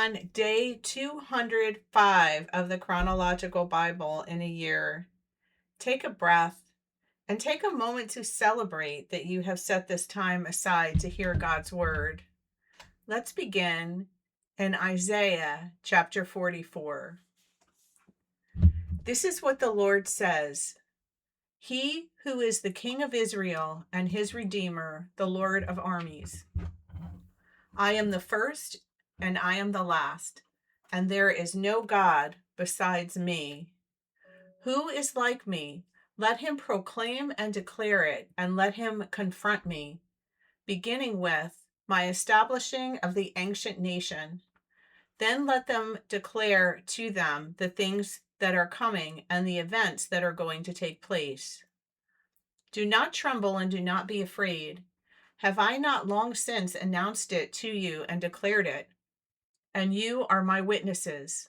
on day 205 of the chronological Bible in a year, take a breath and take a moment to celebrate that you have set this time aside to hear God's word. Let's begin in Isaiah chapter 44. This is what the Lord says: He who is the King of Israel and his Redeemer, the Lord of armies. I am the first and I am the last, and there is no God besides me. Who is like me? Let him proclaim and declare it, and let him confront me, beginning with my establishing of the ancient nation. Then let them declare to them the things that are coming and the events that are going to take place. Do not tremble and do not be afraid. Have I not long since announced it to you and declared it? And you are my witnesses.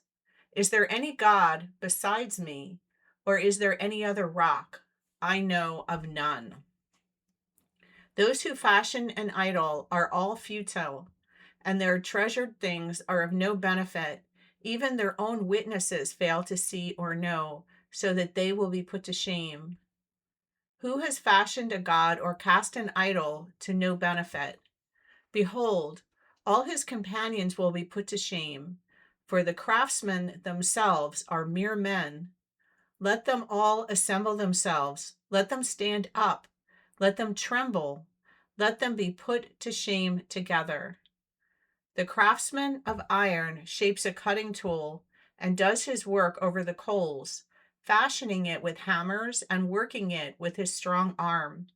Is there any God besides me, or is there any other rock? I know of none. Those who fashion an idol are all futile, and their treasured things are of no benefit. Even their own witnesses fail to see or know, so that they will be put to shame. Who has fashioned a god or cast an idol to no benefit? Behold, all his companions will be put to shame, for the craftsmen themselves are mere men. Let them all assemble themselves. Let them stand up. Let them tremble. Let them be put to shame together. The craftsman of iron shapes a cutting tool and does his work over the coals, fashioning it with hammers and working it with his strong arm.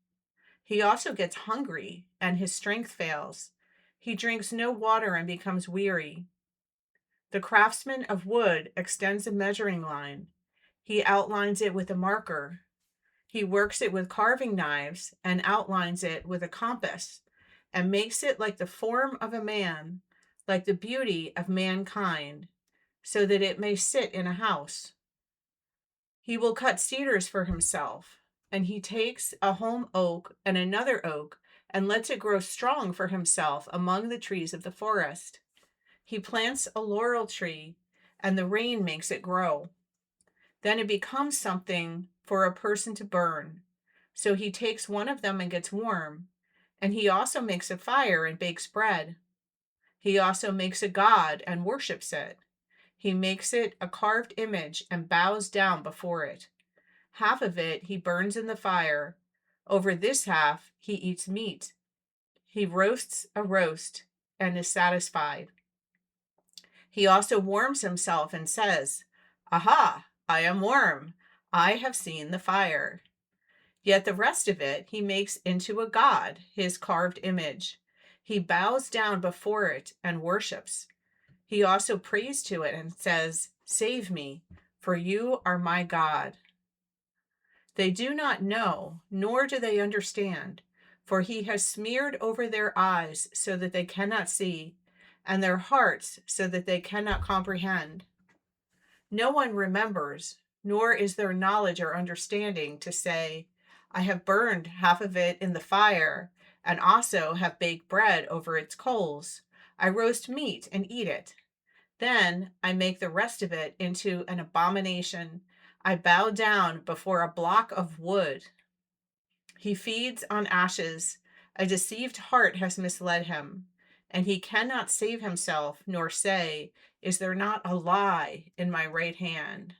He also gets hungry, and his strength fails. He drinks no water and becomes weary. The craftsman of wood extends a measuring line. He outlines it with a marker. He works it with carving knives and outlines it with a compass and makes it like the form of a man, like the beauty of mankind, so that it may sit in a house. He will cut cedars for himself, and he takes a holm oak and another oak and lets it grow strong for himself among the trees of the forest. He plants a laurel tree, and the rain makes it grow. Then it becomes something for a person to burn. So he takes one of them and gets warm, and he also makes a fire and bakes bread. He also makes a god and worships it. He makes it a carved image and bows down before it. Half of it he burns in the fire. Over this half he eats meat. He roasts a roast and is satisfied. He also warms himself and says, Aha, I am warm. I have seen the fire. Yet the rest of it he makes into a god, his carved image. He bows down before it and worships. He also prays to it and says, Save me, for you are my God. They do not know, nor do they understand, for he has smeared over their eyes so that they cannot see, and their hearts so that they cannot comprehend. No one remembers, nor is there knowledge or understanding to say, I have burned half of it in the fire, and also have baked bread over its coals. I roast meat and eat it. Then I make the rest of it into an abomination. I bow down before a block of wood. He feeds on ashes. A deceived heart has misled him, and he cannot save himself, nor say, Is there not a lie in my right hand?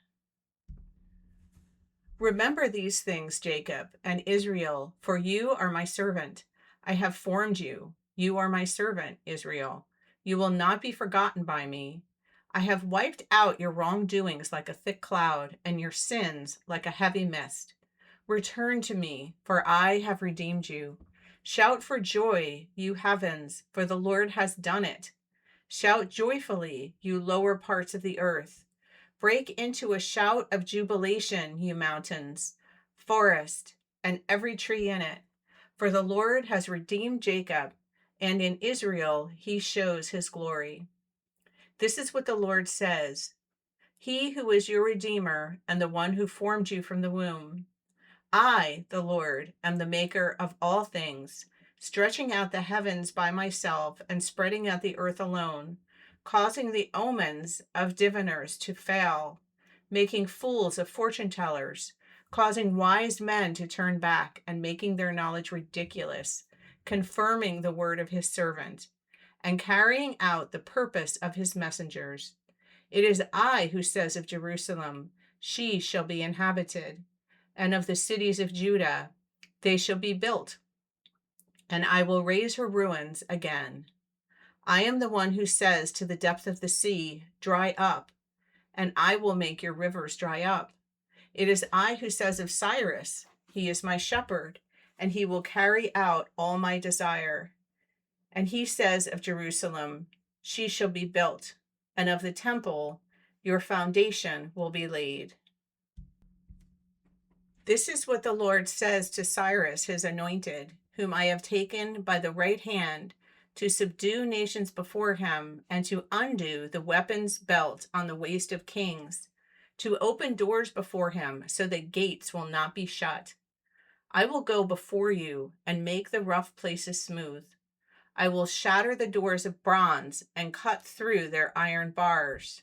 Remember these things, Jacob and Israel, for you are my servant. I have formed you. You are my servant, Israel. You will not be forgotten by me. I have wiped out your wrongdoings like a thick cloud, and your sins like a heavy mist. Return to me, for I have redeemed you. Shout for joy, you heavens, for the Lord has done it. Shout joyfully, you lower parts of the earth. Break into a shout of jubilation, you mountains, forest, and every tree in it. For the Lord has redeemed Jacob, and in Israel he shows his glory. This is what the Lord says: He who is your Redeemer and the one who formed you from the womb. I, the Lord, am the maker of all things, stretching out the heavens by myself and spreading out the earth alone, causing the omens of diviners to fail, making fools of fortune tellers, causing wise men to turn back and making their knowledge ridiculous, confirming the word of his servant, and carrying out the purpose of his messengers. It is I who says of Jerusalem, she shall be inhabited, and of the cities of Judah, they shall be built, and I will raise her ruins again. I am the one who says to the depth of the sea, dry up, and I will make your rivers dry up. It is I who says of Cyrus, he is my shepherd, and he will carry out all my desire. And he says of Jerusalem, she shall be built, and of the temple, your foundation will be laid. This is what the Lord says to Cyrus, his anointed, whom I have taken by the right hand to subdue nations before him and to undo the weapons belt on the waist of kings, to open doors before him so that gates will not be shut. I will go before you and make the rough places smooth. I will shatter the doors of bronze and cut through their iron bars.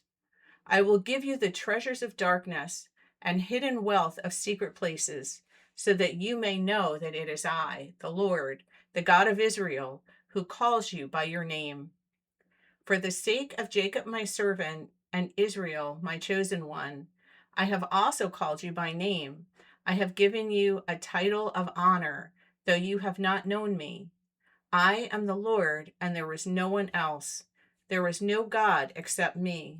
I will give you the treasures of darkness and hidden wealth of secret places, so that you may know that it is I, the Lord, the God of Israel, who calls you by your name. For the sake of Jacob my servant and Israel my chosen one, I have also called you by name. I have given you a title of honor, though you have not known me. I am the Lord, and there is no one else. There is no God except me.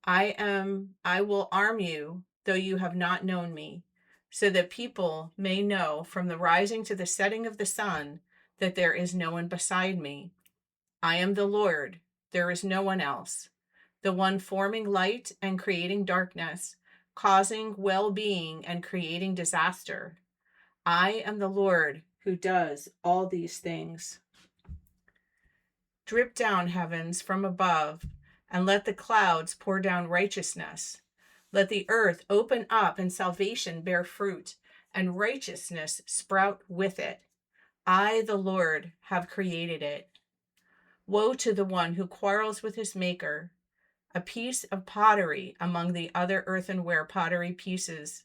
I will arm you, though you have not known me, so that people may know from the rising to the setting of the sun that there is no one beside me. I am the Lord, there is no one else, the one forming light and creating darkness, causing well-being and creating disaster. I am the Lord who does all these things. Drip down, heavens, from above, and let the clouds pour down righteousness. Let the earth open up and salvation bear fruit, and righteousness sprout with it. I, the Lord, have created it. Woe to the one who quarrels with his maker, a piece of pottery among the other earthenware pottery pieces.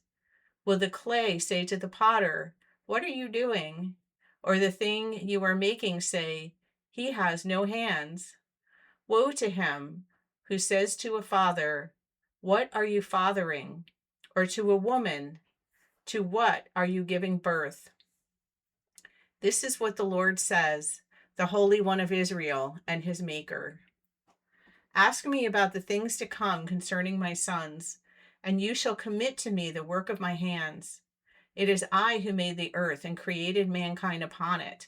Will the clay say to the potter, what are you doing? Or the thing you are making say, he has no hands? Woe to him who says to a father, what are you fathering? Or to a woman, to what are you giving birth? This is what the Lord says, the Holy One of Israel and his Maker. Ask me about the things to come concerning my sons, and you shall commit to me the work of my hands. It is I who made the earth and created mankind upon it.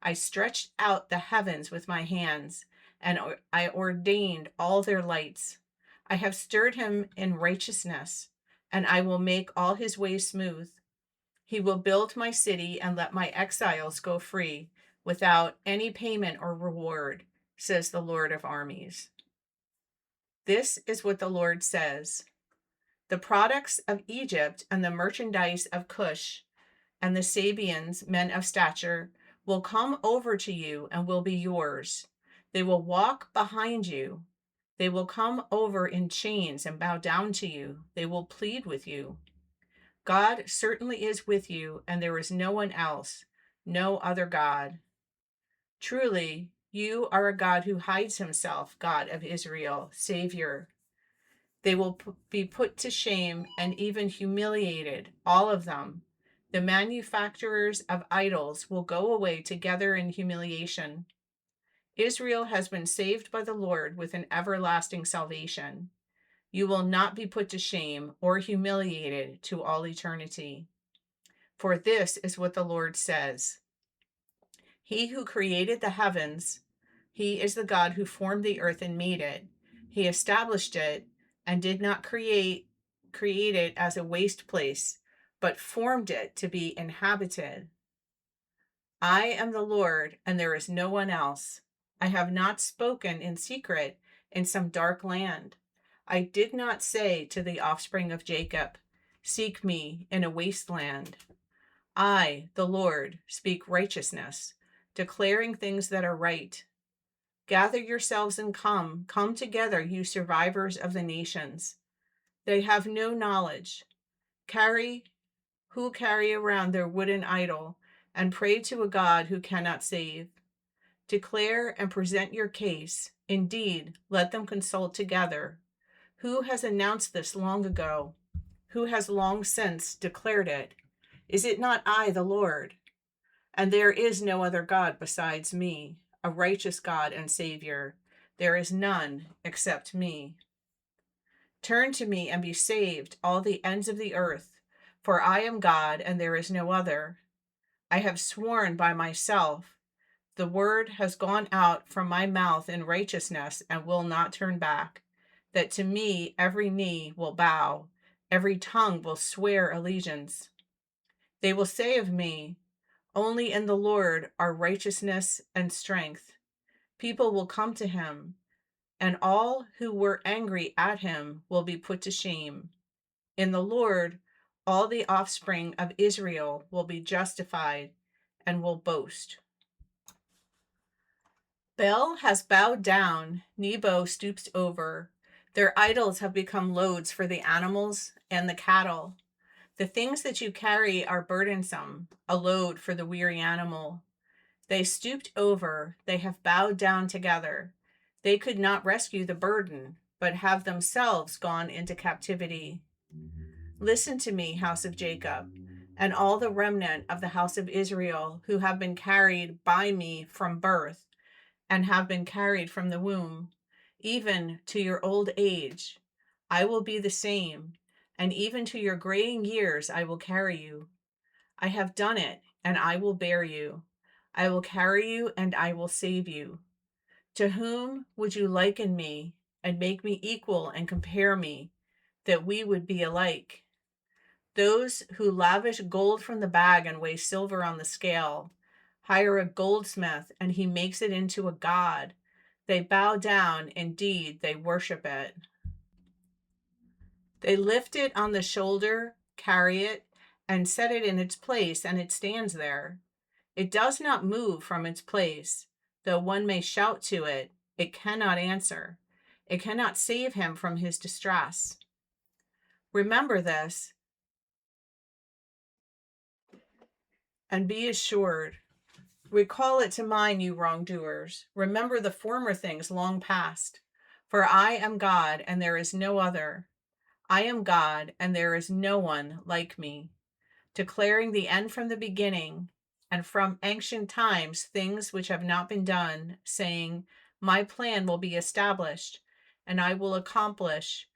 I stretched out the heavens with my hands, and I ordained all their lights. I have stirred him in righteousness, and I will make all his ways smooth. He will build my city and let my exiles go free without any payment or reward, says the Lord of armies. This is what the Lord says. The products of Egypt and the merchandise of Cush and the Sabians, men of stature, will come over to you and will be yours. They will walk behind you. They will come over in chains and bow down to you. They will plead with you. God certainly is with you, and there is no one else, no other God. Truly, you are a God who hides himself, God of Israel, Savior. They will be put to shame and even humiliated, all of them. The manufacturers of idols will go away together in humiliation. Israel has been saved by the Lord with an everlasting salvation. You will not be put to shame or humiliated to all eternity. For this is what the Lord says. He who created the heavens, he is the God who formed the earth and made it. He established it and did not create it as a waste place, but formed it to be inhabited. I am the Lord, and there is no one else. I have not spoken in secret in some dark land. I did not say to the offspring of Jacob, seek me in a wasteland. I, the Lord, speak righteousness, declaring things that are right. Gather yourselves and come together, you survivors of the nations. They have no knowledge. Who carry around their wooden idol and pray to a God who cannot save. Declare and present your case. Indeed, let them consult together. Who has announced this long ago? Who has long since declared it? Is it not I, the Lord? And there is no other God besides me, a righteous God and Savior. There is none except me. Turn to me and be saved, all the ends of the earth, for I am God and there is no other. I have sworn by myself. The word has gone out from my mouth in righteousness and will not turn back, that to me every knee will bow, every tongue will swear allegiance. They will say of me, only in the Lord are righteousness and strength. People will come to him, and all who were angry at him will be put to shame. In the Lord, all the offspring of Israel will be justified and will boast. Bel has bowed down, Nebo stoops over. Their idols have become loads for the animals and the cattle. The things that you carry are burdensome, a load for the weary animal. They stooped over, they have bowed down together. They could not rescue the burden, but have themselves gone into captivity. Listen to me, house of Jacob, and all the remnant of the house of Israel who have been carried by me from birth and have been carried from the womb, even to your old age. I will be the same, and even to your graying years I will carry you. I have done it, and I will bear you. I will carry you, and I will save you. To whom would you liken me and make me equal and compare me, that we would be alike? Those who lavish gold from the bag and weigh silver on the scale, hire a goldsmith, and he makes it into a god. They bow down, indeed, they worship it. They lift it on the shoulder, carry it, and set it in its place, and it stands there. It does not move from its place. Though one may shout to it, it cannot answer. It cannot save him from his distress. Remember this, and be assured. Recall it to mind, you wrongdoers. Remember the former things long past. For I am God, and there is no other. I am God, and there is no one like me, declaring the end from the beginning, and from ancient times things which have not been done, saying, my plan will be established, and I will accomplish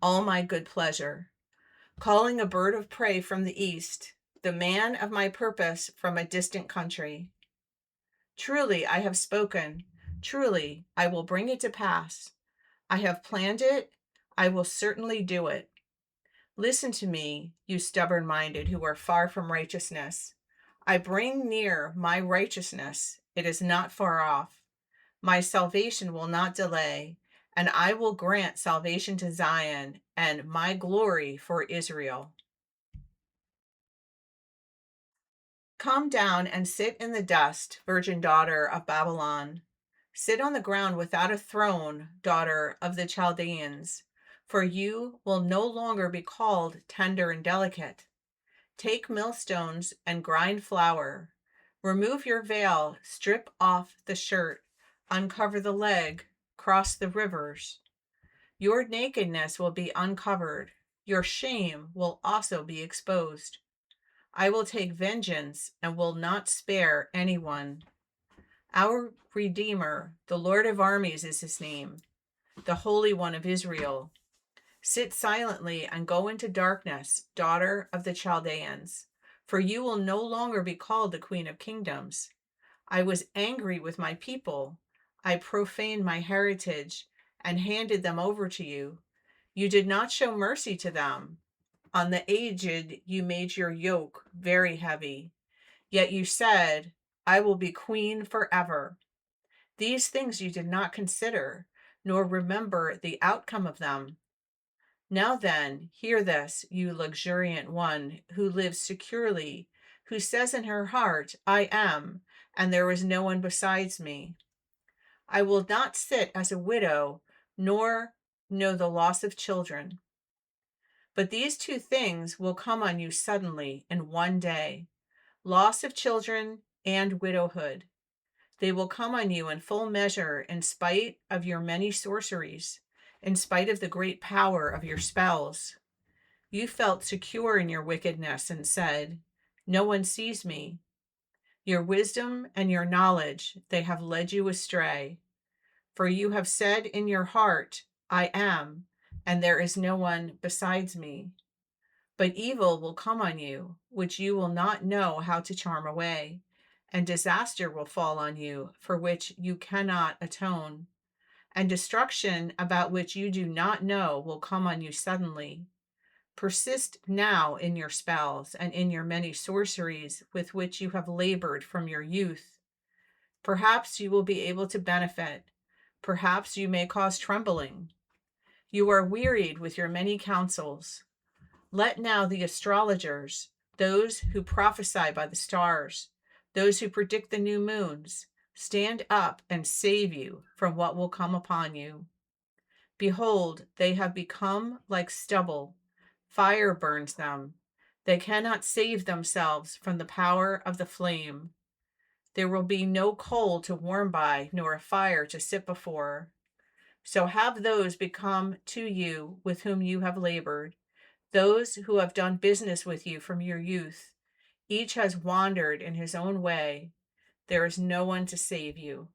all my good pleasure. Calling a bird of prey from the east, the man of my purpose from a distant country. Truly I have spoken. Truly I will bring it to pass. I have planned it. I will certainly do it. Listen to me, you stubborn-minded who are far from righteousness. I bring near my righteousness. It is not far off. My salvation will not delay, and I will grant salvation to Zion and my glory for Israel. Come down and sit in the dust, virgin daughter of Babylon. Sit on the ground without a throne, daughter of the Chaldeans, for you will no longer be called tender and delicate. Take millstones and grind flour. Remove your veil, strip off the shirt, uncover the leg, cross the rivers. Your nakedness will be uncovered. Your shame will also be exposed. I will take vengeance and will not spare anyone. Our Redeemer, the Lord of armies is his name, the Holy One of Israel. Sit silently and go into darkness, daughter of the Chaldeans, for you will no longer be called the Queen of Kingdoms. I was angry with my people. I profaned my heritage and handed them over to you. You did not show mercy to them. On the aged you made your yoke very heavy. Yet you said, I will be queen forever. These things you did not consider, nor remember the outcome of them. Now then, hear this, you luxuriant one who lives securely, who says in her heart, I am, and there is no one besides me. I will not sit as a widow, nor know the loss of children. But these two things will come on you suddenly in one day: loss of children and widowhood. They will come on you in full measure, in spite of your many sorceries, in spite of the great power of your spells. You felt secure in your wickedness and said, "No one sees me." Your wisdom and your knowledge, they have led you astray. For you have said in your heart, "I am, and there is no one besides me." But evil will come on you, which you will not know how to charm away, and disaster will fall on you, for which you cannot atone, and destruction about which you do not know will come on you suddenly. Persist now in your spells and in your many sorceries with which you have labored from your youth. Perhaps you will be able to benefit. Perhaps you may cause trembling. You are wearied with your many counsels. Let now the astrologers, those who prophesy by the stars, those who predict the new moons, stand up and save you from what will come upon you. Behold, they have become like stubble. Fire burns them. They cannot save themselves from the power of the flame. There will be no coal to warm by, nor a fire to sit before. So have those become to you with whom you have labored, those who have done business with you from your youth. Each has wandered in his own way. There is no one to save you.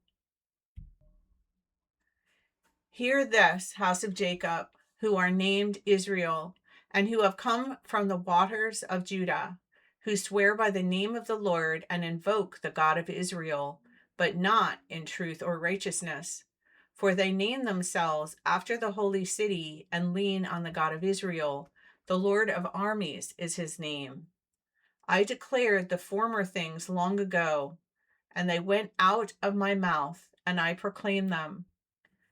Hear this, house of Jacob, who are named Israel, and who have come from the waters of Judah, who swear by the name of the Lord and invoke the God of Israel, but not in truth or righteousness. For they name themselves after the holy city and lean on the God of Israel. The Lord of armies is his name. I declared the former things long ago, and they went out of my mouth, and I proclaimed them.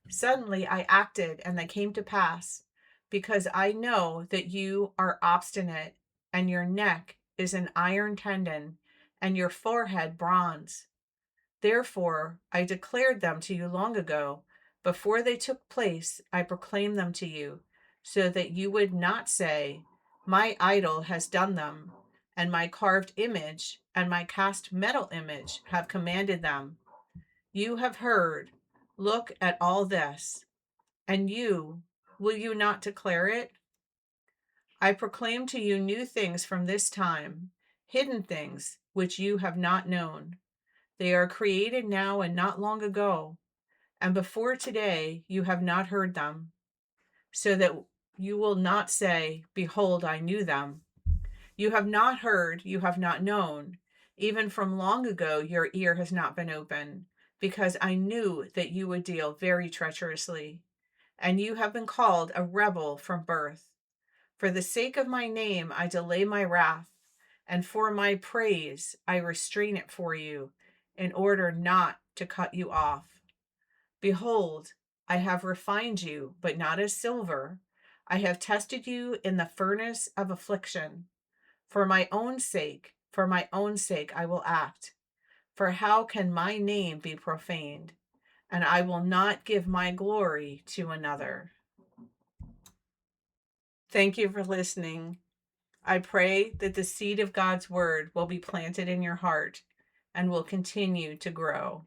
Suddenly I acted, and they came to pass, because I know that you are obstinate, and your neck is an iron tendon, and your forehead bronze. Therefore I declared them to you long ago. Before they took place, I proclaimed them to you, so that you would not say, "My idol has done them, and my carved image and my cast metal image have commanded them." You have heard. Look at all this. And you, will you not declare it? I proclaim to you new things from this time, hidden things which you have not known. They are created now and not long ago, and before today you have not heard them, so that you will not say, "Behold, I knew them." You have not heard, you have not known. Even from long ago your ear has not been open, because I knew that you would deal very treacherously, and you have been called a rebel from birth. For the sake of my name I delay my wrath, and for my praise I restrain it for you, in order not to cut you off. Behold, I have refined you, but not as silver. I have tested you in the furnace of affliction. For my own sake I will act. For how can my name be profaned? And I will not give my glory to another. Thank you for listening. I pray that the seed of God's word will be planted in your heart and will continue to grow.